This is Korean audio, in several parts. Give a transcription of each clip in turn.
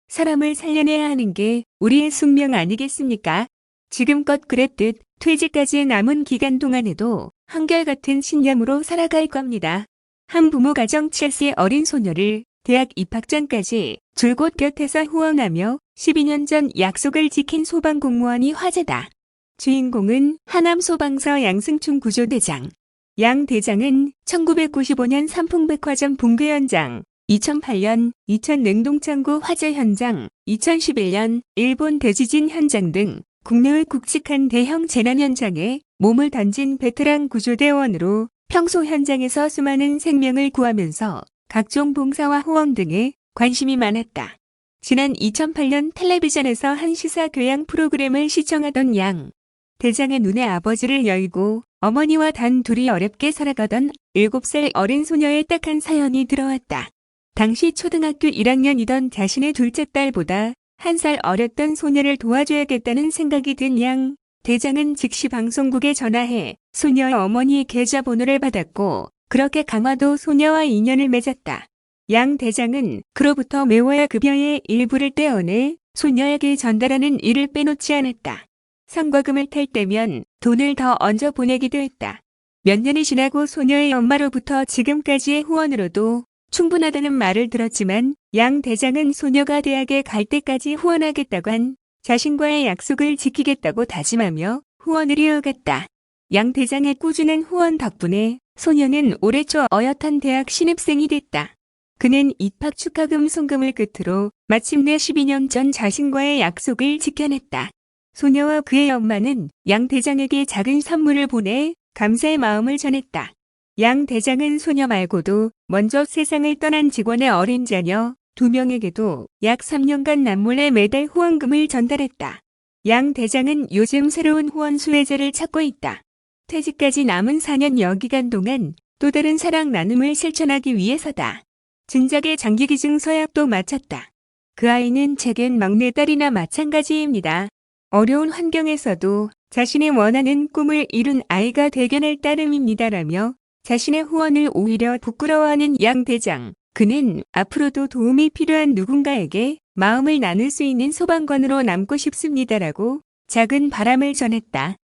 사람을 살려내야 하는 게 우리의 숙명 아니겠습니까? 지금껏 그랬듯 퇴직까지 남은 기간 동안에도 한결같은 신념으로 살아갈 겁니다. 한 부모 가정 7세 어린 소녀를 대학 입학 전까지 줄곧 곁에서 후원하며 12년 전 약속을 지킨 소방공무원이 화제다. 주인공은 하남 소방서 양승춘 구조대장. 양 대장은 1995년 삼풍백화점 붕괴 현장, 2008년 이천 냉동창고 화재 현장, 2011년 일본 대지진 현장 등 국내의 굵직한 대형 재난 현장에 몸을 던진 베테랑 구조대원으로 평소 현장에서 수많은 생명을 구하면서 각종 봉사와 후원 등에 관심이 많았다. 지난 2008년 텔레비전에서 한 시사 교양 프로그램을 시청하던 양 대장의 눈에 아버지를 열고 어머니와 단 둘이 어렵게 살아가던 7살 어린 소녀의 딱한 사연이 들어왔다. 당시 초등학교 1학년이던 자신의 둘째 딸보다 1살 어렸던 소녀를 도와줘야겠다는 생각이 든 양 대장은 즉시 방송국에 전화해 소녀의 어머니의 계좌번호를 받았고 그렇게 강화도 소녀와 인연을 맺었다. 양 대장은 그로부터 매월 급여의 일부를 떼어내 소녀에게 전달하는 일을 빼놓지 않았다. 선거금을 탈 때면 돈을 더 얹어 보내기도 했다. 몇 년이 지나고 소녀의 엄마로부터 지금까지의 후원으로도 충분하다는 말을 들었지만 양 대장은 소녀가 대학에 갈 때까지 후원하겠다고 한 자신과의 약속을 지키겠다고 다짐하며 후원을 이어갔다. 양 대장의 꾸준한 후원 덕분에 소녀는 올해 초 어엿한 대학 신입생이 됐다. 그는 입학 축하금 송금을 끝으로 마침내 12년 전 자신과의 약속을 지켜냈다. 소녀와 그의 엄마는 양 대장에게 작은 선물을 보내 감사의 마음을 전했다. 양 대장은 소녀 말고도 먼저 세상을 떠난 직원의 어린 자녀 2명에게도 약 3년간 남몰래 매달 후원금을 전달했다. 양 대장은 요즘 새로운 후원 수혜자를 찾고 있다. 퇴직까지 남은 4년여 기간 동안 또 다른 사랑 나눔을 실천하기 위해서다. 진작에 장기기증 서약도 마쳤다. 그 아이는 제겐 막내딸이나 마찬가지입니다. 어려운 환경에서도 자신이 원하는 꿈을 이룬 아이가 대견할 따름입니다라며 자신의 후원을 오히려 부끄러워하는 양 대장. 그는 앞으로도 도움이 필요한 누군가에게 마음을 나눌 수 있는 소방관으로 남고 싶습니다라고 작은 바람을 전했다.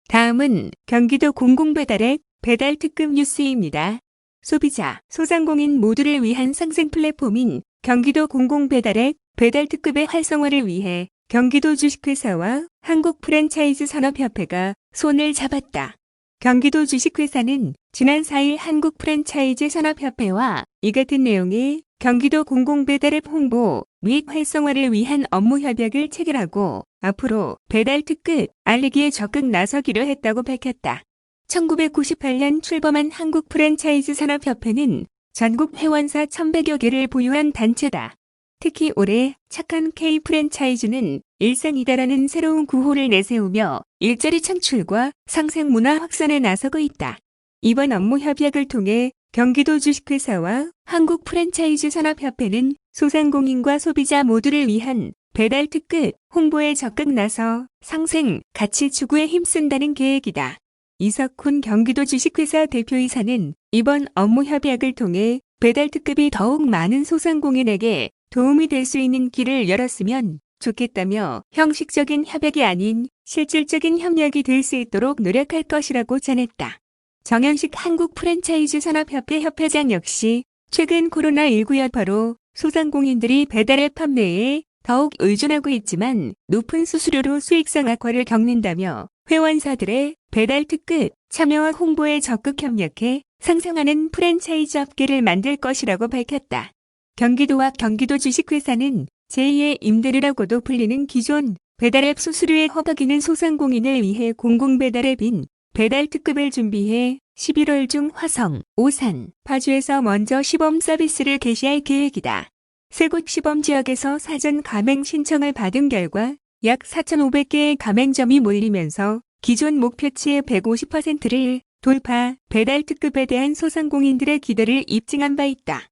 다음은 경기도 공공배달앱 배달 특급 뉴스입니다. 소비자, 소상공인 모두를 위한 상생 플랫폼인 경기도 공공배달앱 배달 특급의 활성화를 위해 경기도 주식회사와 한국프랜차이즈 산업협회가 손을 잡았다. 경기도 주식회사는 지난 4일 한국프랜차이즈 산업협회와 이 같은 내용의 경기도 공공배달앱 홍보 및 활성화를 위한 업무 협약을 체결하고 앞으로 배달 특급 알리기에 적극 나서기로 했다고 밝혔다. 1998년 출범한 한국프랜차이즈 산업협회는 전국 회원사 1,100여 개를 보유한 단체다. 특히 올해 착한 K 프랜차이즈는 일상이다라는 새로운 구호를 내세우며 일자리 창출과 상생 문화 확산에 나서고 있다. 이번 업무 협약을 통해 경기도 주식회사와 한국 프랜차이즈 산업협회는 소상공인과 소비자 모두를 위한 배달 특급 홍보에 적극 나서 상생, 가치 추구에 힘쓴다는 계획이다. 이석훈 경기도 주식회사 대표이사는 이번 업무 협약을 통해 배달 특급이 더욱 많은 소상공인에게 도움이 될 수 있는 길을 열었으면 좋겠다며 형식적인 협약이 아닌 실질적인 협력이 될 수 있도록 노력할 것이라고 전했다. 정현식 한국 프랜차이즈 산업협회 협회장 역시 최근 코로나19 여파로 소상공인들이 배달앱 판매에 더욱 의존하고 있지만 높은 수수료로 수익성 악화를 겪는다며 회원사들의 배달 특급 참여와 홍보에 적극 협력해 상생하는 프랜차이즈 업계를 만들 것이라고 밝혔다. 경기도와 경기도 주식회사는 제2의 임대료라고도 불리는 기존 배달앱 수수료에 허덕이는 소상공인을 위해 공공배달앱인 배달특급을 준비해 11월 중 화성, 오산, 파주에서 먼저 시범 서비스를 개시할 계획이다. 세 곳 시범 지역에서 사전 가맹 신청을 받은 결과 약 4,500개의 가맹점이 몰리면서 기존 목표치의 150%를 돌파, 배달특급에 대한 소상공인들의 기대를 입증한 바 있다.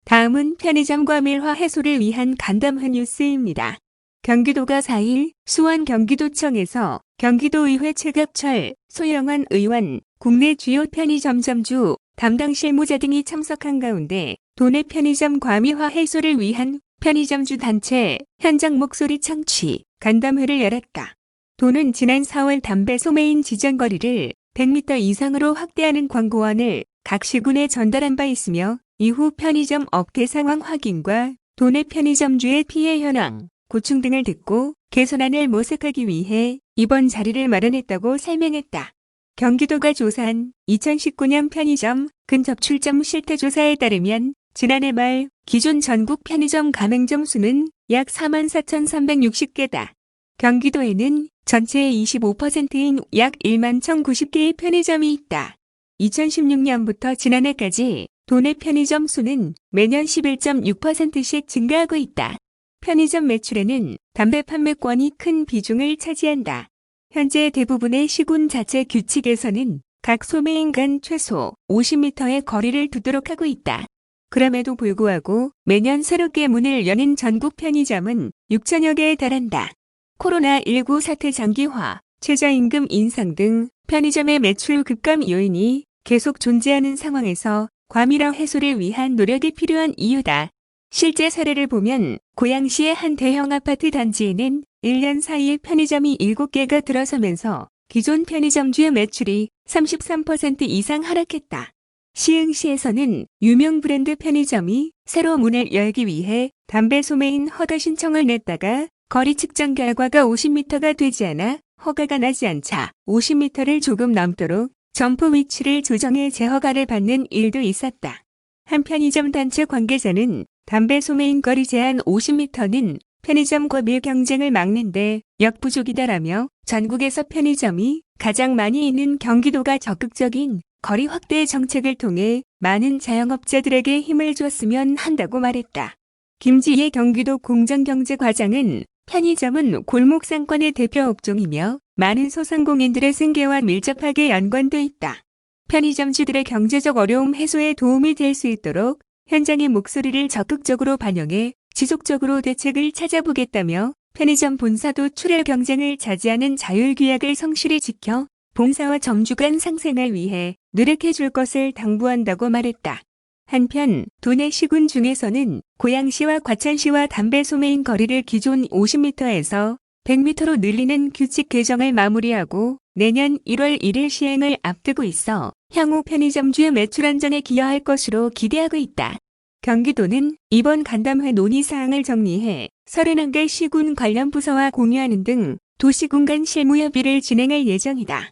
다음은 편의점 과밀화 해소를 위한 간담회 뉴스입니다. 경기도가 4일 수원 경기도청에서 경기도의회 최갑철, 소영환 의원, 국내 주요 편의점점주, 담당 실무자 등이 참석한 가운데 도내 편의점 과미화 해소를 위한 편의점주 단체 현장 목소리 청취 간담회를 열었다. 도는 지난 4월 담배 소매인 지정거리를 100m 이상으로 확대하는 광고안을 각 시군에 전달한 바 있으며 이후 편의점 업계 상황 확인과 도내 편의점주의 피해 현황, 고충 등을 듣고 개선안을 모색하기 위해 이번 자리를 마련했다고 설명했다. 경기도가 조사한 2019년 편의점 근접 출점 실태 조사에 따르면 지난해 말 기존 전국 편의점 가맹점 수는 약 44,360개다. 경기도에는 전체의 25%인 약 1만 1,090개의 편의점이 있다. 2016년부터 지난해까지 도내 편의점 수는 매년 11.6%씩 증가하고 있다. 편의점 매출에는 담배 판매권이 큰 비중을 차지한다. 현재 대부분의 시군 자체 규칙에서는 각 소매인 간 최소 50m의 거리를 두도록 하고 있다. 그럼에도 불구하고 매년 새롭게 문을 여는 전국 편의점은 6천여 개에 달한다. 코로나19 사태 장기화, 최저임금 인상 등 편의점의 매출 급감 요인이 계속 존재하는 상황에서 과밀화 해소를 위한 노력이 필요한 이유다. 실제 사례를 보면 고양시의 한 대형 아파트 단지에는 1년 사이에 편의점이 7개가 들어서면서 기존 편의점주의 매출이 33% 이상 하락했다. 시흥시에서는 유명 브랜드 편의점이 새로 문을 열기 위해 담배 소매인 허가 신청을 냈다가 거리 측정 결과가 50m가 되지 않아 허가가 나지 않자 50m를 조금 넘도록 점포 위치를 조정해 재허가를 받는 일도 있었다. 한 편의점 단체 관계자는 담배 소매인 거리 제한 50m는 편의점과 밀 경쟁을 막는데 역부족이다라며 전국에서 편의점이 가장 많이 있는 경기도가 적극적인 거리 확대 정책을 통해 많은 자영업자들에게 힘을 줬으면 한다고 말했다. 김지혜 경기도 공정경제과장은 편의점은 골목 상권의 대표 업종이며 많은 소상공인들의 생계와 밀접하게 연관돼 있다. 편의점주들의 경제적 어려움 해소에 도움이 될 수 있도록 현장의 목소리를 적극적으로 반영해 지속적으로 대책을 찾아보겠다며 편의점 본사도 출혈 경쟁을 자제하는 자율규약을 성실히 지켜 본사와 점주 간 상생을 위해 노력해 줄 것을 당부한다고 말했다. 한편 도내 시군 중에서는 고양시와 과천시와 담배 소매인 거리를 기존 50m에서 100m로 늘리는 규칙 개정을 마무리하고 내년 1월 1일 시행을 앞두고 있어 향후 편의점주의 매출 안정에 기여할 것으로 기대하고 있다. 경기도는 이번 간담회 논의사항을 정리해 31개 시군 관련 부서와 공유하는 등 도시군 간 실무협의를 진행할 예정이다.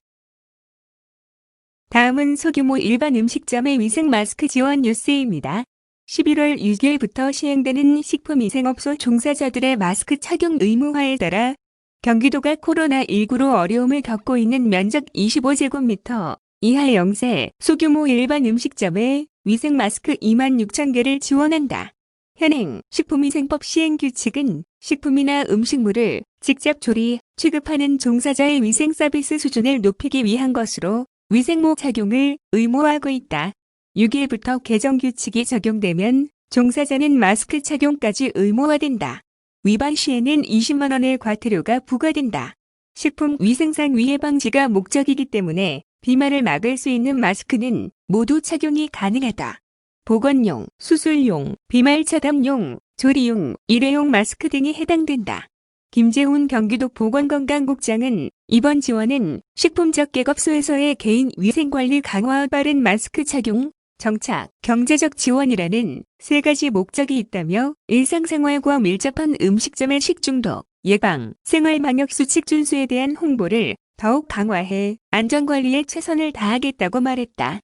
다음은 소규모 일반 음식점의 위생 마스크 지원 뉴스입니다. 11월 6일부터 시행되는 식품위생업소 종사자들의 마스크 착용 의무화에 따라 경기도가 코로나19로 어려움을 겪고 있는 면적 25제곱미터 이하 영세 소규모 일반 음식점에 위생 마스크 26,000개를 지원한다. 현행 식품위생법 시행 규칙은 식품이나 음식물을 직접 조리, 취급하는 종사자의 위생 서비스 수준을 높이기 위한 것으로 위생모 착용을 의무화하고 있다. 6일부터 개정 규칙이 적용되면 종사자는 마스크 착용까지 의무화된다. 위반 시에는 20만 원의 과태료가 부과된다. 식품 위생상 위해 방지가 목적이기 때문에 비말을 막을 수 있는 마스크는 모두 착용이 가능하다. 보건용, 수술용, 비말 차단용, 조리용, 일회용 마스크 등이 해당된다. 김재훈 경기도 보건건강국장은 이번 지원은 식품적계급소에서의 개인 위생관리 강화와 빠른 마스크 착용, 정착, 경제적 지원이라는 세 가지 목적이 있다며 일상생활과 밀접한 음식점의 식중독, 예방, 생활방역수칙 준수에 대한 홍보를 더욱 강화해 안전관리에 최선을 다하겠다고 말했다.